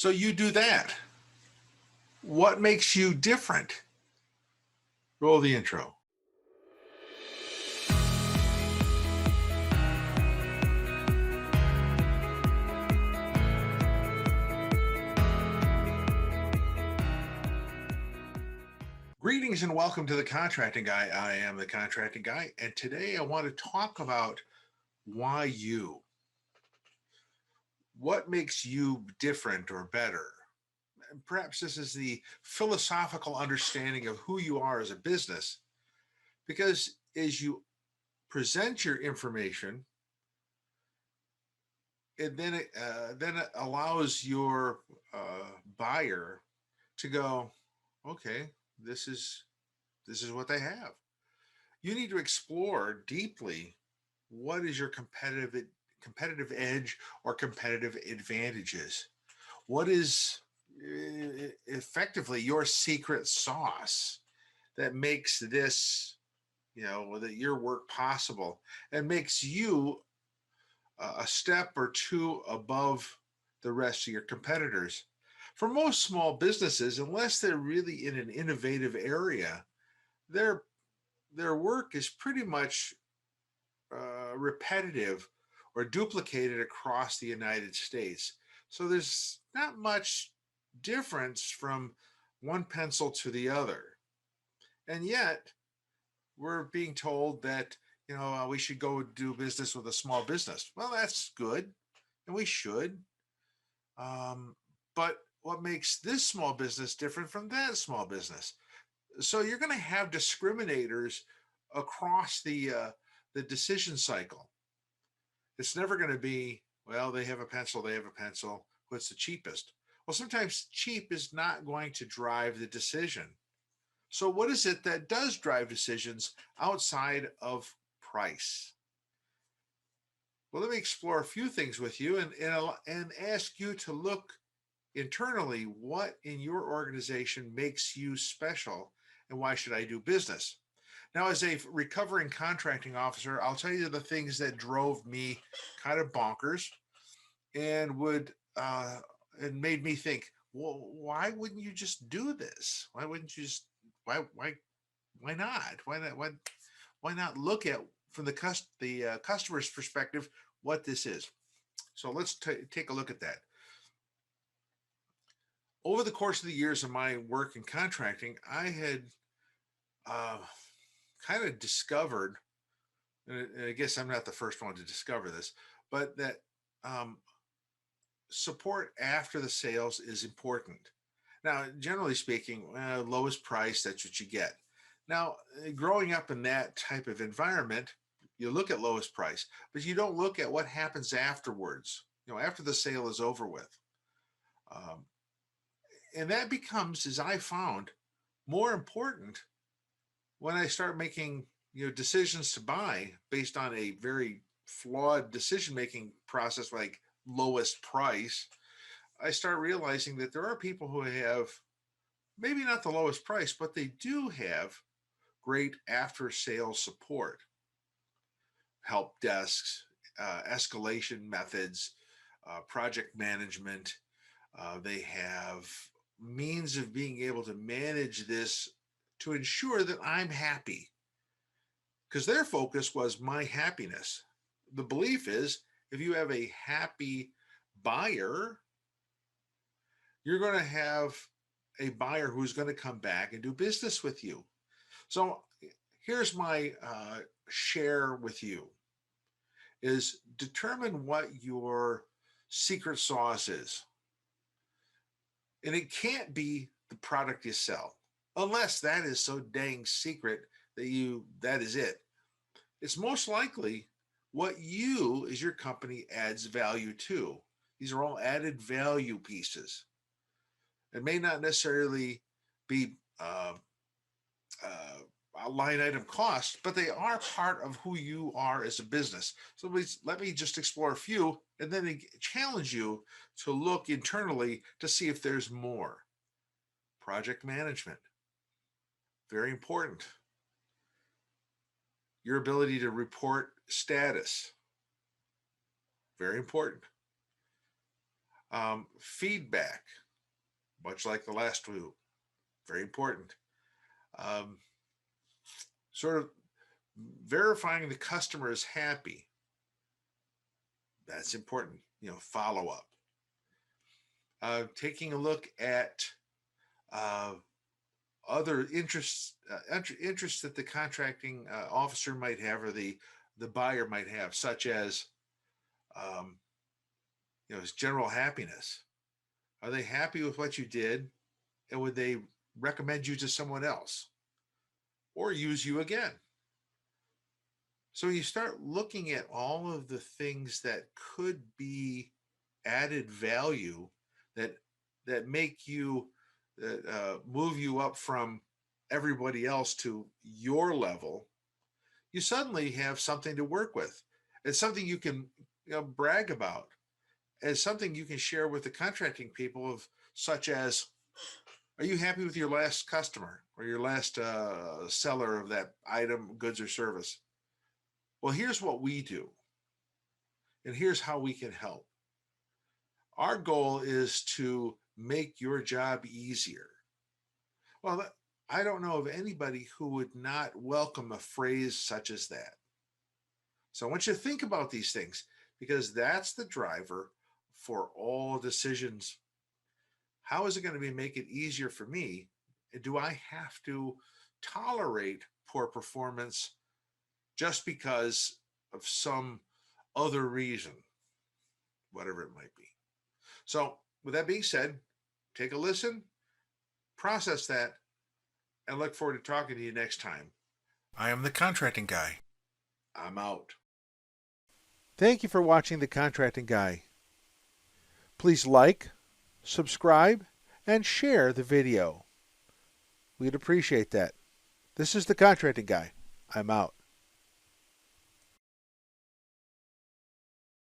So you do that. What makes you different? Roll the intro. Greetings and welcome to the Contracting Guy. I am the Contracting Guy, and today I want to talk about why you. What makes you different or better? And perhaps this is the philosophical understanding of who you are as a business, because as you present your information, then it allows your buyer to go, okay, this is what they have. You need to explore deeply what is your competitive edge or competitive advantages. What is effectively your secret sauce that makes this, that your work possible and makes you a step or two above the rest of your competitors. For most small businesses, unless they're really in an innovative area, their their work is pretty much repetitive or duplicated across the United States. So there's not much difference from one pencil to the other. And yet, we're being told that, we should go do business with a small business. Well, that's good, and we should. But what makes this small business different from that small business? So you're going to have discriminators across the decision cycle. It's never going to be, well, they have a pencil. What's the cheapest? Well, sometimes cheap is not going to drive the decision. So what is it that does drive decisions outside of price? Well, let me explore a few things with you and ask you to look internally. What in your organization makes you special, and why should I do business? Now, as a recovering contracting officer, I'll tell you the things that drove me kind of bonkers and and made me think, well, why wouldn't you just do this? Why wouldn't you just why not? Why not look at from the customer's perspective what this is? So let's take a look at that. Over the course of the years of my work in contracting, I had uh, kind of discovered, and I guess I'm not the first one to discover this, but that um, support after the sales is important. Now, generally speaking, lowest price, that's what you get. Now, growing up in that type of environment, you look at lowest price, but you don't look at what happens afterwards, after the sale is over with. Um, and that becomes, as I found, more important when I start making decisions to buy based on a very flawed decision making process like lowest price. I start realizing that there are people who have maybe not the lowest price, but they do have great after sales support, help desks, escalation methods, project management. They have means of being able to manage this to ensure that I'm happy, because their focus was my happiness. The belief is if you have a happy buyer, you're going to have a buyer who's going to come back and do business with you. So here's my share with you is determine what your secret sauce is. And it can't be the product you sell, unless that is so dang secret that is it. It's most likely what you as your company adds value to. These are all added value pieces. It may not necessarily be a line item cost, but they are part of who you are as a business. So let me just explore a few and then challenge you to look internally to see if there's more. Project management, very important. Your ability to report status, very important. Feedback, much like the last two, very important. Um, Sort of verifying the customer is happy. That's important. Follow up. Taking a look at uh, other interests that the contracting officer might have, or the buyer might have, such as um, his general happiness. Are they happy with what you did, and would they recommend you to someone else or use you again? So you start looking at all of the things that could be added value that make you that move you up from everybody else to your level. You suddenly have something to work with. It's something you can brag about. It's something you can share with the contracting people of, such as, are you happy with your last customer or your last seller of that item, goods, or service? Well, here's what we do, and here's how we can help. Our goal is to make your job easier. Well, I don't know of anybody who would not welcome a phrase such as that. So I want you to think about these things, because that's the driver for all decisions. How is it going to make it easier for me? Do I have to tolerate poor performance just because of some other reason, whatever it might be? So with that being said, take a listen, process that, and look forward to talking to you next time. I am the Contracting Guy. I'm out. Thank you for watching The Contracting Guy. Please like, subscribe, and share the video. We'd appreciate that. This is The Contracting Guy. I'm out.